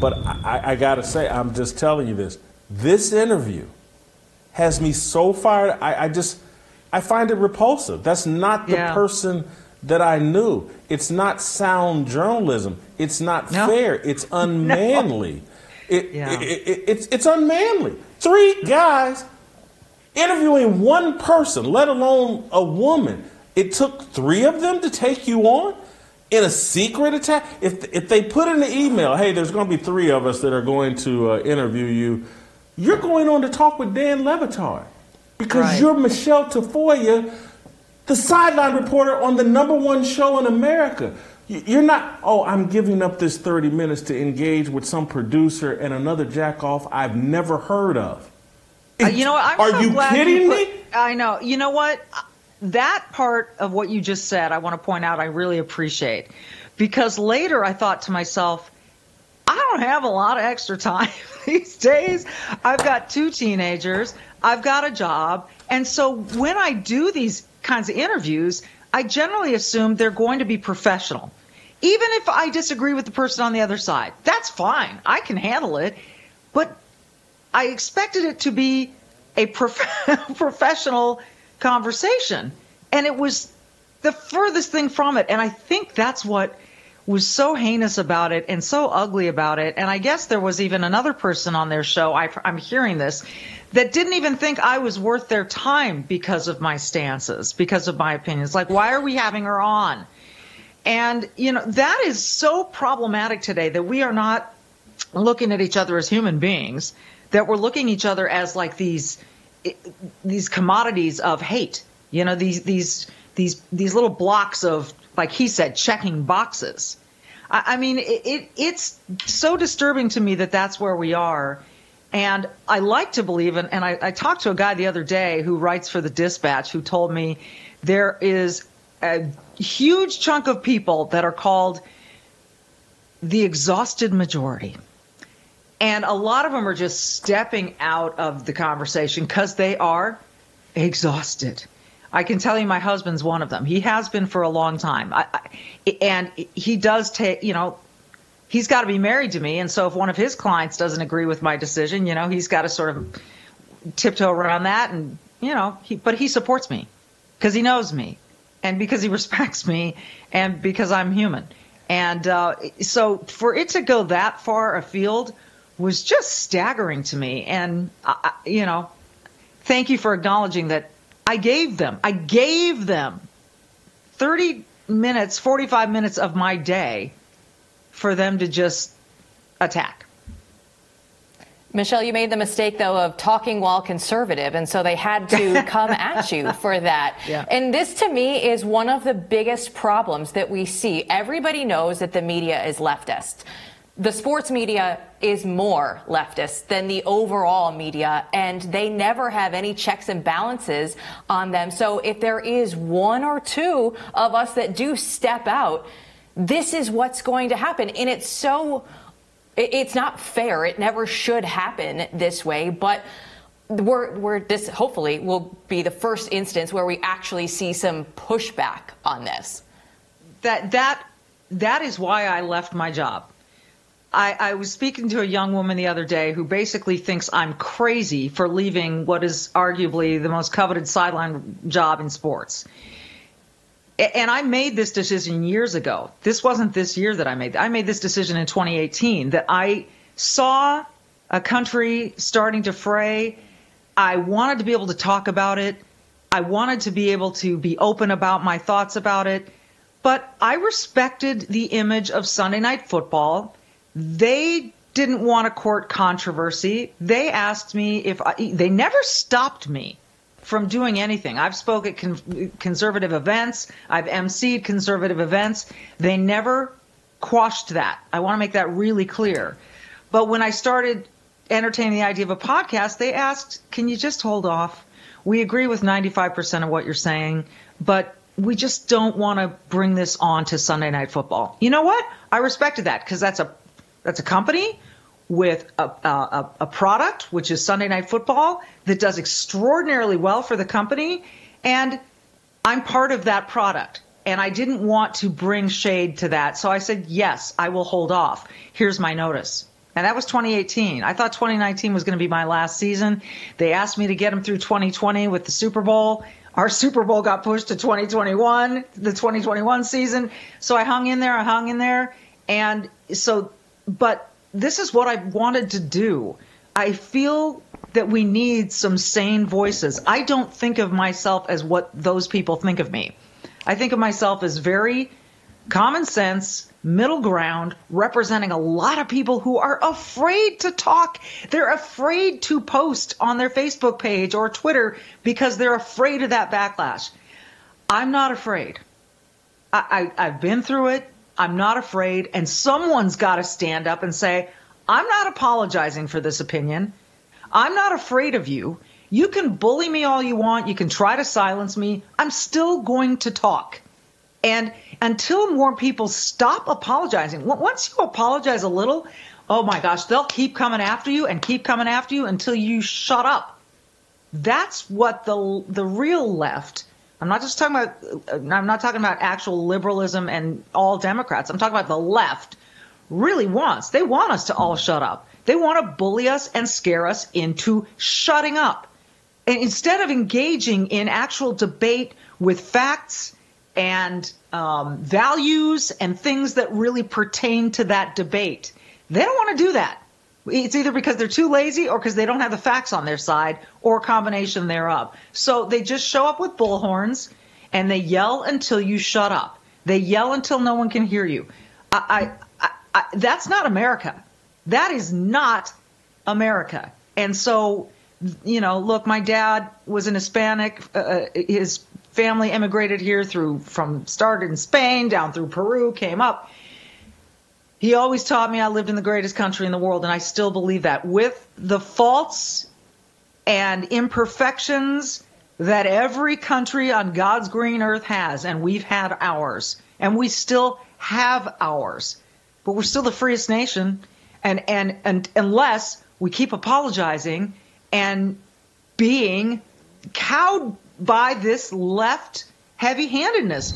But I got to say, I'm just telling you this. This interview has me so fired. I find it repulsive. That's not the person that I knew. It's not sound journalism. It's not fair. It's unmanly. It's unmanly. 3 guys interviewing one person, let alone a woman. It took 3 of them to take you on in a secret attack. If they put in the email, hey, there's going to be 3 of us that are going to interview you, you're going on to talk with Dan Le Batard because you're Michele Tafoya, the sideline reporter on the #1 show in America. You're not, I'm giving up this 30 minutes to engage with some producer and another jackoff I've never heard of. You know what? Are you kidding me? I know. You know what? That part of what you just said, I want to point out, I really appreciate. Because later I thought to myself, I don't have a lot of extra time these days. I've got 2 teenagers. I've got a job. And so when I do these kinds of interviews, I generally assume they're going to be professional. Even if I disagree with the person on the other side, that's fine. I can handle it. But I expected it to be a professional conversation. And it was the furthest thing from it. And I think that's what was so heinous about it and so ugly about it. And I guess there was even another person on their show, I'm hearing this, that didn't even think I was worth their time because of my stances, because of my opinions. Like, why are we having her on? And, that is so problematic today that we are not looking at each other as human beings, that we're looking at each other as like these commodities of hate, these little blocks of, like he said, checking boxes. I mean, it's so disturbing to me that that's where we are. And I like to believe, and I talked to a guy the other day who writes for the Dispatch who told me there is a huge chunk of people that are called the exhausted majority. And a lot of them are just stepping out of the conversation because they are exhausted. I can tell you my husband's one of them. He has been for a long time. And he does take, he's got to be married to me. And so if one of his clients doesn't agree with my decision, he's got to sort of tiptoe around that. And, but he supports me because he knows me and because he respects me and because I'm human. And so for it to go that far afield was just staggering to me. And, thank you for acknowledging that I gave them 30 minutes, 45 minutes of my day for them to just attack. Michele, you made the mistake, though, of talking while conservative, and so they had to come at you for that. Yeah. And this, to me, is one of the biggest problems that we see. Everybody knows that the media is leftist. The sports media is more leftist than the overall media, and they never have any checks and balances on them. So if there is 1 or 2 of us that do step out, this is what's going to happen. And it's not fair. It never should happen this way, but this hopefully will be the first instance where we actually see some pushback on this. That is why I left my job. I was speaking to a young woman the other day who basically thinks I'm crazy for leaving what is arguably the most coveted sideline job in sports. And I made this decision years ago. This wasn't this year that I made this decision in 2018, that I saw a country starting to fray. I wanted to be able to talk about it. I wanted to be able to be open about my thoughts about it. But I respected the image of Sunday Night Football. They didn't want to court controversy. They asked me they never stopped me from doing anything. I've spoke at conservative events. I've emceed conservative events. They never quashed that. I want to make that really clear. But when I started entertaining the idea of a podcast, they asked, can you just hold off? We agree with 95% of what you're saying, but we just don't want to bring this on to Sunday Night Football. You know what? I respected that because that's a company with a product, which is Sunday Night Football, that does extraordinarily well for the company. And I'm part of that product. And I didn't want to bring shade to that. So I said, yes, I will hold off. Here's my notice. And that was 2018. I thought 2019 was going to be my last season. They asked me to get them through 2020 with the Super Bowl. Our Super Bowl got pushed to 2021, the 2021 season. So I hung in there. And so, but this is what I wanted to do. I feel that we need some sane voices. I don't think of myself as what those people think of me. I think of myself as very common sense, middle ground, representing a lot of people who are afraid to talk. They're afraid to post on their Facebook page or Twitter because they're afraid of that backlash. I'm not afraid. I've been through it. I'm not afraid. And someone's got to stand up and say, I'm not apologizing for this opinion. I'm not afraid of you. You can bully me all you want. You can try to silence me. I'm still going to talk. And until more people stop apologizing, once you apologize a little, oh my gosh, they'll keep coming after you and keep coming after you until you shut up. That's what the real left, I'm not talking about actual liberalism and all Democrats. I'm talking about the left really wants. They want us to all shut up. They want to bully us and scare us into shutting up. And instead of engaging in actual debate with facts and values and things that really pertain to that debate, they don't want to do that. It's either because they're too lazy or because they don't have the facts on their side or a combination thereof. So they just show up with bullhorns and they yell until you shut up. They yell until no one can hear you. That's not America. That is not America. And so, look, my dad was an Hispanic. His family immigrated here started in Spain, down through Peru, came up. He always taught me I lived in the greatest country in the world, and I still believe that. With the faults and imperfections that every country on God's green earth has, and we've had ours, and we still have ours, but we're still the freest nation, and unless we keep apologizing and being cowed by this left heavy-handedness.